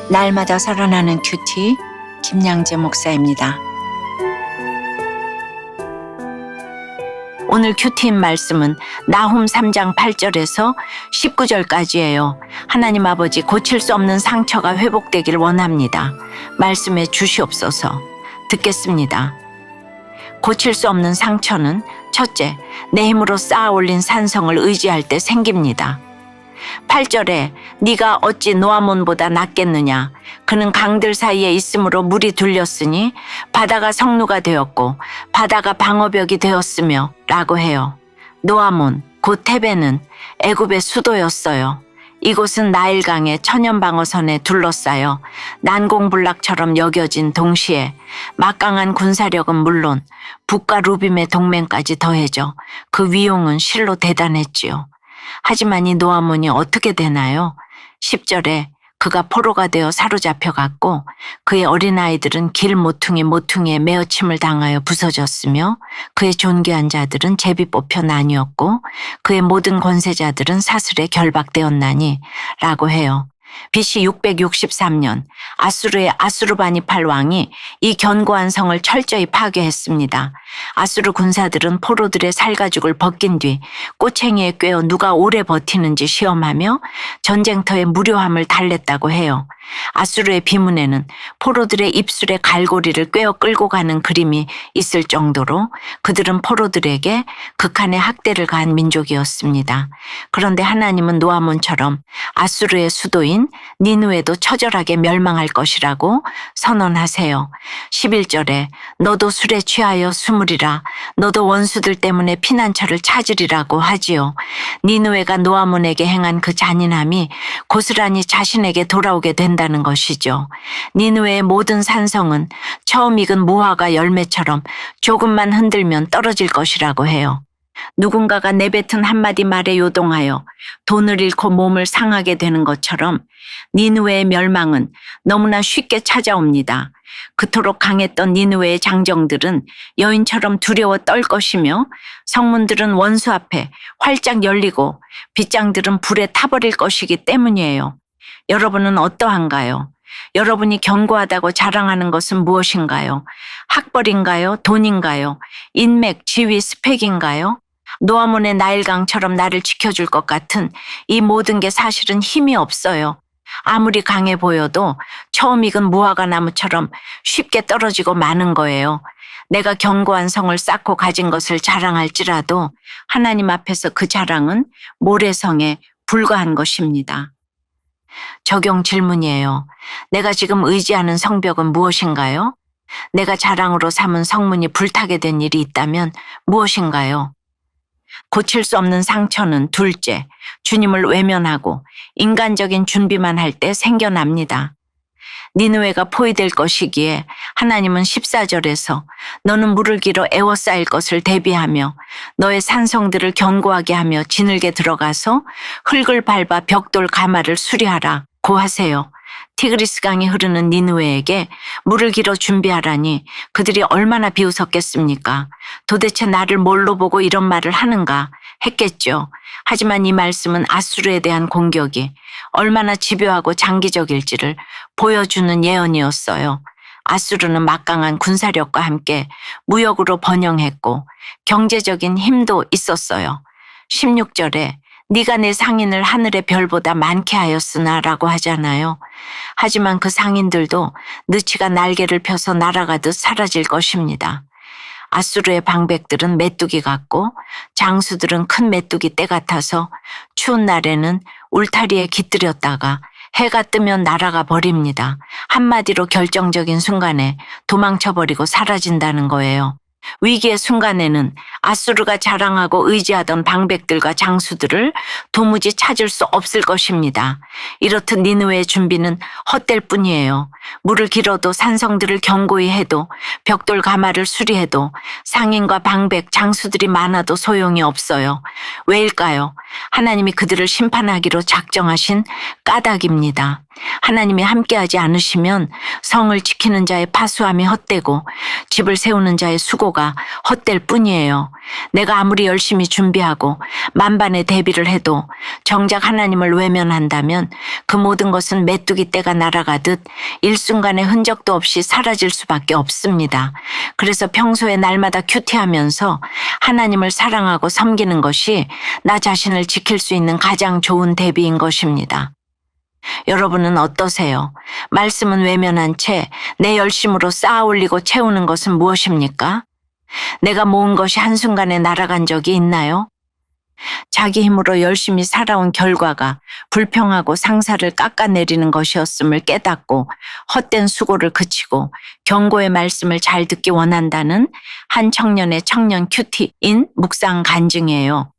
날마다 살아나는 큐티 김양재 목사입니다. 오늘 큐티인 말씀은 나훔 3장 8절에서 19절까지예요. 하나님 아버지, 고칠 수 없는 상처가 회복되길 원합니다. 말씀에 주시옵소서. 듣겠습니다. 고칠 수 없는 상처는 첫째, 내 힘으로 쌓아 올린 산성을 의지할 때 생깁니다. 8절에 네가 어찌 노아몬보다 낫겠느냐. 그는 강들 사이에 있으므로 물이 둘렸으니 바다가 성루가 되었고 바다가 방어벽이 되었으며 라고 해요. 노아몬, 곧 테베는 애굽의 수도였어요. 이곳은 나일강의 천연방어선에 둘러싸여 난공불락처럼 여겨진 동시에 막강한 군사력은 물론 북과 루빔의 동맹까지 더해져 그 위용은 실로 대단했지요. 하지만 이 노아몬이 어떻게 되나요? 10절에 그가 포로가 되어 사로잡혀갔고 그의 어린아이들은 길 모퉁이에 메어침을 당하여 부서졌으며 그의 존귀한 자들은 제비 뽑혀 나뉘었고 그의 모든 권세자들은 사슬에 결박되었나니 라고 해요. BC 663년 아수르의 아수르바니팔 왕이 이 견고한 성을 철저히 파괴했습니다. 아수르 군사들은 포로들의 살가죽을 벗긴 뒤 꼬챙이에 꿰어 누가 오래 버티는지 시험하며 전쟁터의 무료함을 달랬다고 해요. 아수르의 비문에는 포로들의 입술에 갈고리를 꿰어 끌고 가는 그림이 있을 정도로 그들은 포로들에게 극한의 학대를 가한 민족이었습니다. 그런데 하나님은 노아몬처럼 아수르의 수도인 니느웨도 처절하게 멸망할 것이라고 선언하세요. 11절에 너도 술에 취하여 수무리라. 너도 원수들 때문에 피난처를 찾으리라고 하지요. 니느웨가 노아몬에게 행한 그 잔인함이 고스란히 자신에게 돌아오게 된다는 것이죠. 니느웨의 모든 산성은 처음 익은 무화과 열매처럼 조금만 흔들면 떨어질 것이라고 해요. 누군가가 내뱉은 한마디 말에 요동하여 돈을 잃고 몸을 상하게 되는 것처럼 니느웨의 멸망은 너무나 쉽게 찾아옵니다. 그토록 강했던 니느웨의 장정들은 여인처럼 두려워 떨 것이며 성문들은 원수 앞에 활짝 열리고 빗장들은 불에 타버릴 것이기 때문이에요. 여러분은 어떠한가요? 여러분이 견고하다고 자랑하는 것은 무엇인가요? 학벌인가요? 돈인가요? 인맥, 지위, 스펙인가요? 노아몬의 나일강처럼 나를 지켜줄 것 같은 이 모든 게 사실은 힘이 없어요. 아무리 강해 보여도 처음 익은 무화과 나무처럼 쉽게 떨어지고 마는 거예요. 내가 견고한 성을 쌓고 가진 것을 자랑할지라도 하나님 앞에서 그 자랑은 모래성에 불과한 것입니다. 적용 질문이에요. 내가 지금 의지하는 성벽은 무엇인가요? 내가 자랑으로 삼은 성문이 불타게 된 일이 있다면 무엇인가요? 고칠 수 없는 상처는 둘째, 주님을 외면하고 인간적인 준비만 할 때 생겨납니다. 니느웨가 포위될 것이기에 하나님은 14절에서 너는 물을 길어 에워싸일 것을 대비하며 너의 산성들을 견고하게 하며 지늘게 들어가서 흙을 밟아 벽돌 가마를 수리하라 고 하세요. 티그리스 강이 흐르는 니느웨에게 물을 길어 준비하라니 그들이 얼마나 비웃었겠습니까? 도대체 나를 뭘로 보고 이런 말을 하는가 했겠죠. 하지만 이 말씀은 아수르에 대한 공격이 얼마나 집요하고 장기적일지를 보여주는 예언이었어요. 아수르는 막강한 군사력과 함께 무역으로 번영했고 경제적인 힘도 있었어요. 16절에 네가 내 상인을 하늘의 별보다 많게 하였으나 라고 하잖아요. 하지만 그 상인들도 느치가 날개를 펴서 날아가듯 사라질 것입니다. 아수르의 방백들은 메뚜기 같고 장수들은 큰 메뚜기 떼 같아서 추운 날에는 울타리에 깃들였다가 해가 뜨면 날아가 버립니다. 한마디로 결정적인 순간에 도망쳐버리고 사라진다는 거예요. 위기의 순간에는 아수르가 자랑하고 의지하던 방백들과 장수들을 도무지 찾을 수 없을 것입니다. 이렇듯 니느웨의 준비는 헛될 뿐이에요. 물을 길어도 산성들을 견고히 해도 벽돌 가마를 수리해도 상인과 방백, 장수들이 많아도 소용이 없어요. 왜일까요? 하나님이 그들을 심판하기로 작정하신 까닭입니다. 하나님이 함께하지 않으시면 성을 지키는 자의 파수함이 헛되고 집을 세우는 자의 수고가 헛될 뿐이에요. 내가 아무리 열심히 준비하고 만반의 대비를 해도 정작 하나님을 외면한다면 그 모든 것은 메뚜기 떼가 날아가듯 일순간의 흔적도 없이 사라질 수밖에 없습니다. 그래서 평소에 날마다 큐티하면서 하나님을 사랑하고 섬기는 것이 나 자신을 지킬 수 있는 가장 좋은 대비인 것입니다. 여러분은 어떠세요? 말씀은 외면한 채 내 열심으로 쌓아 올리고 채우는 것은 무엇입니까? 내가 모은 것이 한순간에 날아간 적이 있나요? 자기 힘으로 열심히 살아온 결과가 불평하고 상사를 깎아내리는 것이었음을 깨닫고 헛된 수고를 그치고 경고의 말씀을 잘 듣기 원한다는 한 청년의 청년 큐티인 묵상 간증이에요.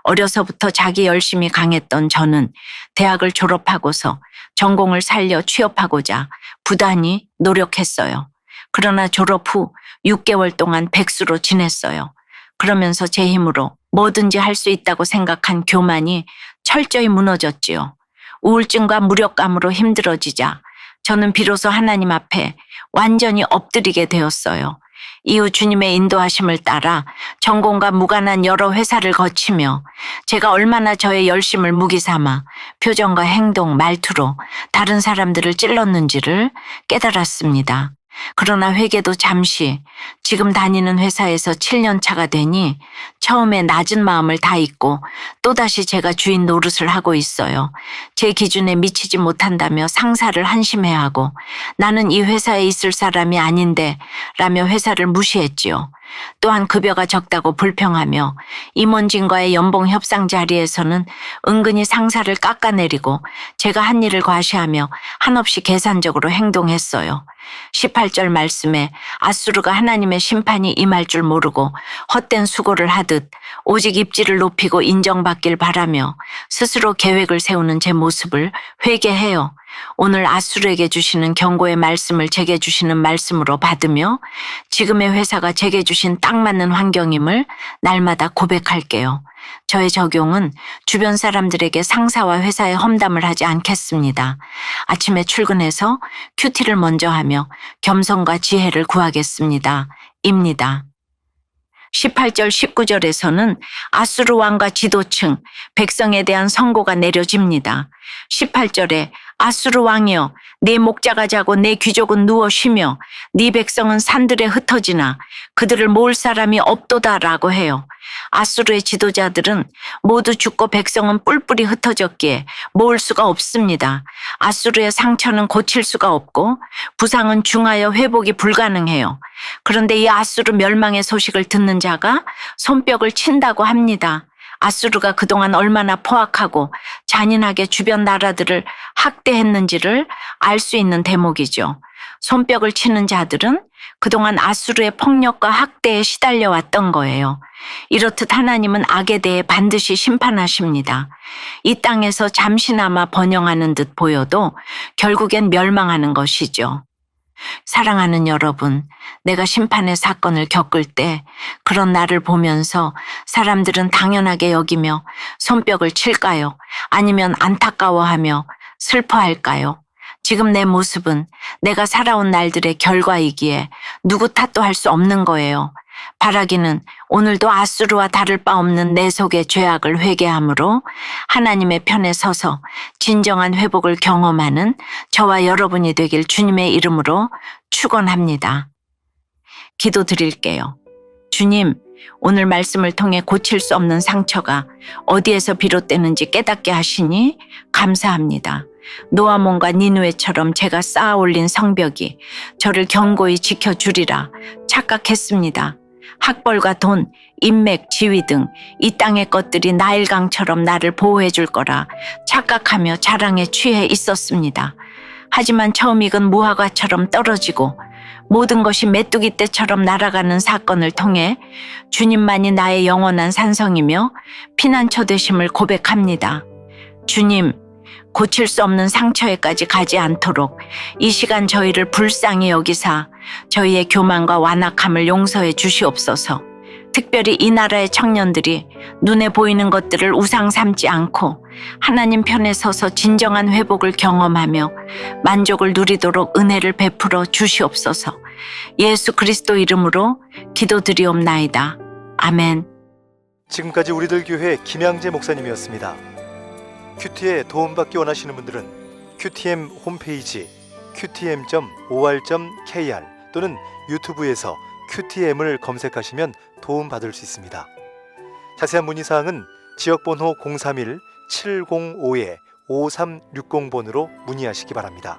어려서부터 자기 열심이 강했던 저는 대학을 졸업하고서 전공을 살려 취업하고자 부단히 노력했어요. 그러나 졸업 후 6개월 동안 백수로 지냈어요. 그러면서 제 힘으로 뭐든지 할 수 있다고 생각한 교만이 철저히 무너졌지요. 우울증과 무력감으로 힘들어지자 저는 비로소 하나님 앞에 완전히 엎드리게 되었어요. 이후 주님의 인도하심을 따라 전공과 무관한 여러 회사를 거치며 제가 얼마나 저의 열심을 무기 삼아 표정과 행동, 말투로 다른 사람들을 찔렀는지를 깨달았습니다. 그러나 회개도 잠시 지금 다니는 회사에서 7년 차가 되니 처음에 낮은 마음을 다 잊고 또다시 제가 주인 노릇을 하고 있어요. 제 기준에 미치지 못한다며 상사를 한심해하고 나는 이 회사에 있을 사람이 아닌데 라며 회사를 무시했지요. 또한 급여가 적다고 불평하며 임원진과의 연봉 협상 자리에서는 은근히 상사를 깎아내리고 제가 한 일을 과시하며 한없이 계산적으로 행동했어요. 18절 말씀에 아수르가 하나님의 심판이 임할 줄 모르고 헛된 수고를 하듯 오직 입지를 높이고 인정받길 바라며 스스로 계획을 세우는 제 모습을 회개해요. 오늘 아수르에게 주시는 경고의 말씀을 제게 주시는 말씀으로 받으며 지금의 회사가 제게 주신 딱 맞는 환경임을 날마다 고백할게요. 저의 적용은 주변 사람들에게 상사와 회사에 험담을 하지 않겠습니다. 아침에 출근해서 큐티를 먼저 하며 겸손과 지혜를 구하겠습니다. 입니다. 18절 19절에서는 아수르 왕과 지도층, 백성에 대한 선고가 내려집니다. 18절에 아수르 왕이여 네 목자가 자고 내 귀족은 누워 쉬며 네 백성은 산들에 흩어지나 그들을 모을 사람이 없도다라고 해요. 아수르의 지도자들은 모두 죽고 백성은 뿔뿔이 흩어졌기에 모을 수가 없습니다. 아수르의 상처는 고칠 수가 없고 부상은 중하여 회복이 불가능해요. 그런데 이 아수르 멸망의 소식을 듣는 자가 손뼉을 친다고 합니다. 아수르가 그동안 얼마나 포악하고 잔인하게 주변 나라들을 학대했는지를 알 수 있는 대목이죠. 손뼉을 치는 자들은 그동안 아수르의 폭력과 학대에 시달려 왔던 거예요. 이렇듯 하나님은 악에 대해 반드시 심판하십니다. 이 땅에서 잠시나마 번영하는 듯 보여도 결국엔 멸망하는 것이죠. 사랑하는 여러분, 내가 심판의 사건을 겪을 때 그런 나를 보면서 사람들은 당연하게 여기며 손뼉을 칠까요? 아니면 안타까워하며 슬퍼할까요? 지금 내 모습은 내가 살아온 날들의 결과이기에 누구 탓도 할 수 없는 거예요. 바라기는 오늘도 아수르와 다를 바 없는 내 속의 죄악을 회개함으로 하나님의 편에 서서 진정한 회복을 경험하는 저와 여러분이 되길 주님의 이름으로 축원합니다. 기도드릴게요. 주님, 오늘 말씀을 통해 고칠 수 없는 상처가 어디에서 비롯되는지 깨닫게 하시니 감사합니다. 노아몬과 니느웨처럼 제가 쌓아 올린 성벽이 저를 견고히 지켜주리라 착각했습니다. 학벌과 돈, 인맥, 지위 등 이 땅의 것들이 나일강처럼 나를 보호해 줄 거라 착각하며 자랑에 취해 있었습니다. 하지만 처음 익은 무화과처럼 떨어지고 모든 것이 메뚜기 떼처럼 날아가는 사건을 통해 주님만이 나의 영원한 산성이며 피난처 되심을 고백합니다. 주님, 고칠 수 없는 상처에까지 가지 않도록 이 시간 저희를 불쌍히 여기사 저희의 교만과 완악함을 용서해 주시옵소서. 특별히 이 나라의 청년들이 눈에 보이는 것들을 우상 삼지 않고 하나님 편에 서서 진정한 회복을 경험하며 만족을 누리도록 은혜를 베풀어 주시옵소서. 예수 그리스도 이름으로 기도드리옵나이다. 아멘. 지금까지 우리들 교회 김양재 목사님이었습니다. 큐티에 도움받기 원하시는 분들은 QTM 홈페이지 qtm.or.kr 또는 유튜브에서 QTM을 검색하시면 도움받을 수 있습니다. 자세한 문의사항은 지역번호 031-705-5360번으로 문의하시기 바랍니다.